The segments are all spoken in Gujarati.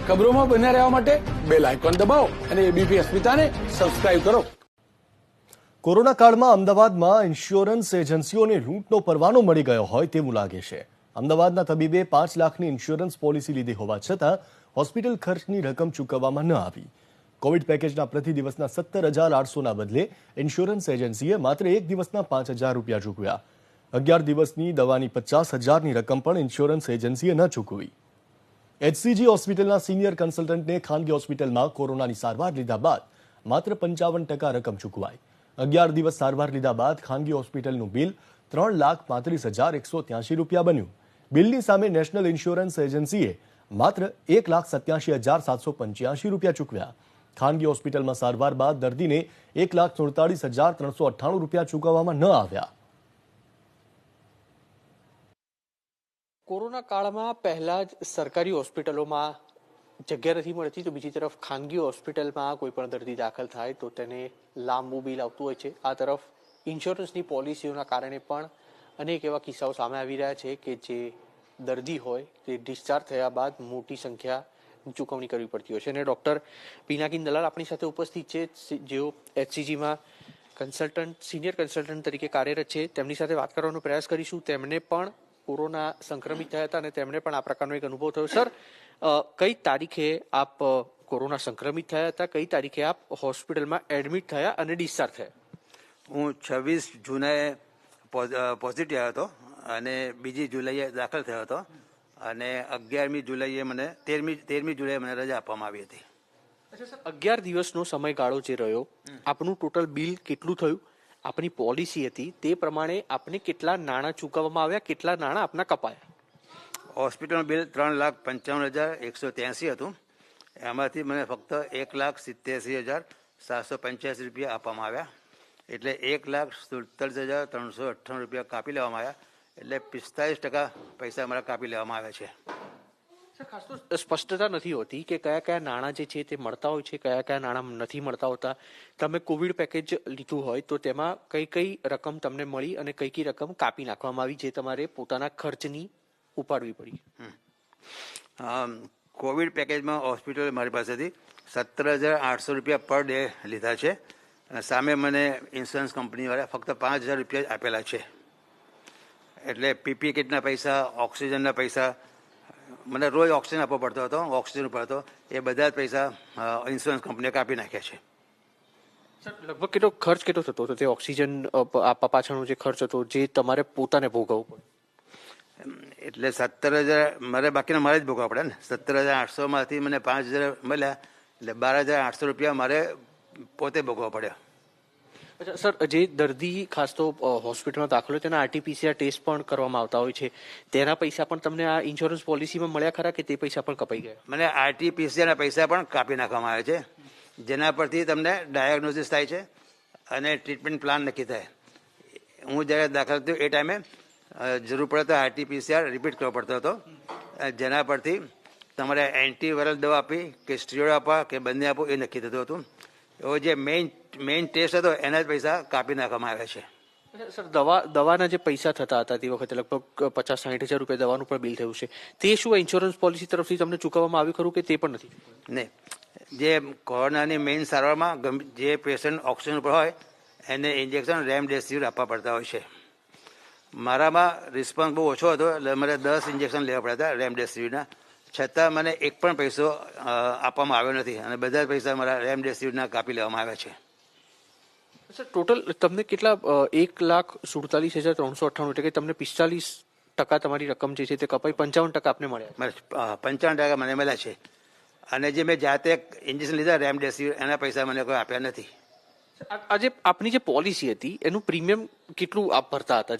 ખબરોમાં બન્યા રહેવા માટે બેલ આઇકોન દબાવો અને એબીપી અસ્મિતાને સબસ્ક્રાઇબ કરો. કોરોના કાળમાં અમદાવાદમાં ઇન્સ્યોરન્સ એજન્સીઓને લૂંટનો પરવાનો મળી ગયો હોય તેવું લાગે છે. અમદાવાદના તબીબે 5 લાખની ઇન્સ્યોરન્સ પોલિસી લીધી હોવા છતાં હોસ્પિટલ ખર્ચની રકમ ચૂકવવામાં ન આવી. કોવિડ પેકેજના પ્રતિ દિવસના 17,800ના બદલે ઇન્સ્યોરન્સ એજન્સીએ માત્ર એક દિવસના 5,000 રૂપિયા ચૂકવ્યા. 11 દિવસની દવાની 50,000ની રકમ પણ ઇન્સ્યોરન્સ એજન્સીએ ન ચૂકવી. HCG હોસ્પિટલના સિનિયર કન્સલ્ટન્ટને ખાનગી હોસ્પિટલમાં કોરોનાની સારવાર લીધા બાદ માત્ર 55% રકમ ચૂકવાઈ. 11 દિવસ સારવાર લીધા બાદ ખાનગી હોસ્પિટલનું બિલ 3,35,183 રૂપિયા બન્યું. બિલની સામે નેશનલ ઇન્સ્યોરન્સ એજન્સીએ માત્ર 1,47,785 રૂપિયા ચૂકવ્યા. ખાનગી હોસ્પિટલમાં સારવાર બાદ દર્દીને 1,47,398 રૂપિયા ચૂકવવામાં ન આવ્યા. કોરોના કાળમાં પહેલા જ સરકારી હોસ્પિટલોમાં જગ્યા નથી મળતી, તો બીજી તરફ ખાનગી હોસ્પિટલમાં કોઈ પણ દર્દી દાખલ થાય તો તેને લાંબુ બિલ આવતું હોય છે. આ તરફ ઇન્સ્યોરન્સની પોલિસીઓના કારણે પણ અનેક એવા કિસ્સાઓ સામે આવી રહ્યા છે કે જે દર્દી હોય તે ડિસ્ચાર્જ થયા બાદ મોટી સંખ્યા ચૂકવણી કરવી પડતી હોય છે. અને ડૉક્ટર પિનાકીન દલાલ આપણી સાથે ઉપસ્થિત છે, જેઓ HCGમાં સિનિયર કન્સલ્ટન્ટ તરીકે કાર્યરત છે. તેમની સાથે વાત કરવાનો પ્રયાસ કરીશું. તેમને પણ કોરોના સંક્રમિત થયા હતા અને તેમને પણ આ પ્રકારનો એક અનુભવ થયો. સર, કઈ તારીખે આપ કોરોના સંક્રમિત થયા હતા? કઈ તારીખે આપ હોસ્પિટલમાં એડમિટ થયા અને ડિસ્ચાર્જ થયા? હું 26 જૂને પોઝિટિવ આવ્યો હતો અને 2 જુલાઈએ દાખલ થયો હતો અને 11મી જુલાઈએ મને 13મી જુલાઈએ મને રજા આપવામાં આવી હતી. અચ્છા સર, 11 દિવસનો સમયગાળો જે રહ્યો, આપનું ટોટલ બિલ કેટલું થયું? આપની પોલિસી હતી તે પ્રમાણે આપને કેટલા નાણાં ચૂકવવામાં આવ્યા, કેટલા નાણાં આપના કપાયા? હોસ્પિટલનું બિલ 3,95,183 હતું. એમાંથી મને ફક્ત 1,87,785 રૂપિયા આપવામાં આવ્યા. એટલે 1,47,398 રૂપિયા કાપી લેવામાં આવ્યા. એટલે 45% પૈસા મારા કાપી લેવામાં આવ્યા છે. ખાસ તો સ્પષ્ટતા નથી હોતી કે કયા કયા નાણાં જે છે તે મળતા હોય છે, કયા કયા નાણાં નથી મળતા હોતા. તમે કોવિડ પેકેજ લીધું હોય તો તેમાં કઈ કઈ રકમ તમને મળી અને કઈ કઈ રકમ કાપી નાખવામાં આવી જે તમારે પોતાના ખર્ચની ઉપાડવી પડી? કોવિડ પેકેજમાં હોસ્પિટલ મારી પાસેથી 17,800 રૂપિયા પર ડે લીધા છે. સામે મને ઇન્સ્યોરન્સ કંપનીવાળા ફક્ત 5,000 રૂપિયા જ આપેલા છે. એટલે પીપી કિટના પૈસા, ઓક્સિજનના પૈસા, મને રોજ ઓક્સિજન આપવો પડતો હતો, ઓક્સિજન ઉપર હતો, એ બધા જ પૈસા ઇન્સ્યોરન્સ કંપનીએ કાપી નાખ્યા છે. સર, લગભગ કેટલો ખર્ચ થતો હતો? તે ઓક્સિજન આપવા પાછળનો જે ખર્ચ હતો જે તમારે પોતાને ભોગવવો પડે? એટલે 17,000 મારે બાકીના મારે જ ભોગવવા પડે ને. 17,800માંથી મને 5,000 મળ્યા, એટલે 12,800 રૂપિયા મારે પોતે ભોગવવા પડ્યા. અચ્છા સર, જે દર્દી ખાસ તો હોસ્પિટલમાં દાખલ હોય તેના RT-PCR ટેસ્ટ પણ કરવામાં આવતા હોય છે, તેના પૈસા પણ તમને આ ઇન્સ્યોરન્સ પોલિસીમાં મળ્યા ખરા કે તે પૈસા પણ કપાઈ ગયા? મને RT-PCR ના પૈસા પણ કાપી નાખવામાં આવે છે, જેના પરથી તમને ડાયગ્નોસિસ થાય છે અને ટ્રીટમેન્ટ પ્લાન નક્કી થાય. હું જ્યારે દાખલ થયો એ ટાઈમે જરૂર પડે તો RT-PCR રિપીટ કરવો પડતો હતો, જેના પરથી તમારે એન્ટીવાયરલ દવા આપી કે સ્ટીરોઇડ આપવા કે બંને આપો એ નક્કી થતું હતું. એવો જે મેઇન ટેસ્ટ હતો એના જ પૈસા કાપી નાખવામાં આવ્યા છે. સર, દવાના જે પૈસા થતા હતા તે વખતે લગભગ 50-60,000 રૂપિયા દવાનું પણ બિલ થયું છે, તે શું ઇન્સ્યોરન્સ પોલિસી તરફથી તમને ચૂકવવામાં આવ્યું ખરું કે તે પણ નથી? નહીં, જે કોરોનાની મેઇન સારવારમાં જે પેશન્ટ ઓક્સિજન ઉપર હોય એને ઇન્જેક્શન રેમડેસિવિર આપવા પડતા હોય છે. મારામાં રિસ્પોન્સ બહુ ઓછો હતો, એટલે મારે 10 ઇન્જેક્શન લેવા પડ્યા હતા રેમડેસિવિરના. છતાં મને એક પણ પૈસો આપવામાં આવ્યો નથી અને બધા જ પૈસા મારા રેમડેસિવિરના કાપી લેવામાં આવ્યા છે. સર, ટોટલ તમને કેટલા? 1,47,398, એટલે કે તમને 45% તમારી રકમ જે છે તે કપાઈ, 55% આપને મળ્યા? 55% મને મળ્યા છે. અને જે મેં જાતે ઇન્જેક્શન લીધા રેમડેસિવિર એના પૈસા મને કોઈ આપ્યા નથી. આજે આપની જે પોલિસી હતી એનું પ્રીમિયમ કેટલું આપ ભરતા હતા,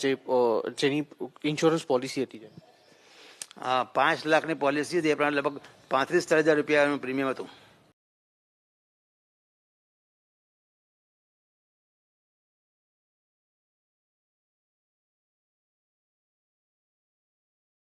જેની ઇન્સ્યોરન્સ પોલિસી હતી? 5 લાખની પોલિસી હતી, એ પણ લગભગ 35,000 રૂપિયાનું પ્રીમિયમ હતું.